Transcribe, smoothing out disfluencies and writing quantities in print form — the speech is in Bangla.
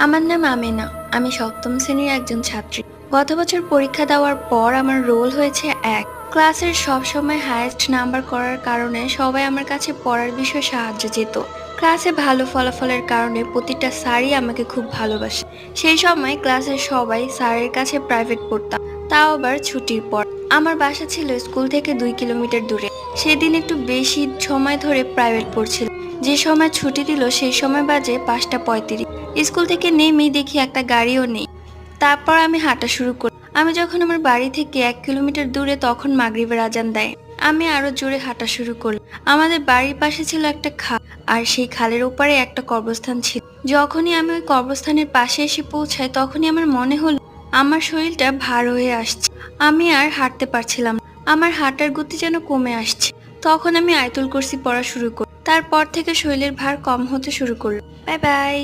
আমার নাম আমেনা। আমি সপ্তম শ্রেণীর একজন ছাত্রী। গত বছর পরীক্ষা দেওয়ার পর আমার রোল হয়েছে ১। ক্লাসের সবসময় হায়েস্ট নাম্বার করার কারণে সবাই আমার কাছে পড়ার বিষয়ে সাহায্য চেত। ক্লাসে ভালো ফলাফলের কারণে প্রতিটা স্যারই আমাকে খুব ভালোবাসে। সেই সময় ক্লাসের সবাই স্যারের কাছে প্রাইভেট পড়তাম, তাও আবার ছুটির পর। আমার বাসা ছিল স্কুল থেকে ২ কিলোমিটার দূরে। সেদিন একটু বেশি সময় ধরে প্রাইভেট পড়ছিল। যে সময় ছুটি দিল সেই সময় বাজে ৫টা ৩৫। স্কুল থেকে নেমেই দেখি একটা গাড়িও নেই। তারপর আমি হাঁটা শুরু করি। আমি যখন আমার বাড়ি থেকে ১ কিলোমিটার দূরে তখন মাগরিবের আজান দেয়। আমি আরো জোরে হাঁটা শুরু করলাম। আমাদের বাড়ির পাশে ছিল একটা খাল, আর সেই খালের ওপারে একটা কবরস্থান ছিল। যখনই আমি ওই কবরস্থানের পাশে এসে পৌঁছাই তখনই আমার মনে হলো আমার শরীরটা ভার হয়ে আসছে। আমি আর হাঁটতে পারছিলাম না। আমার হাঁটার গতি যেন কমে আসছে। তখন আমি আয়াতুল কুরসি পড়া শুরু করি। তারপর থেকে শরীরের ভার কম হতে শুরু করলো। Bye bye.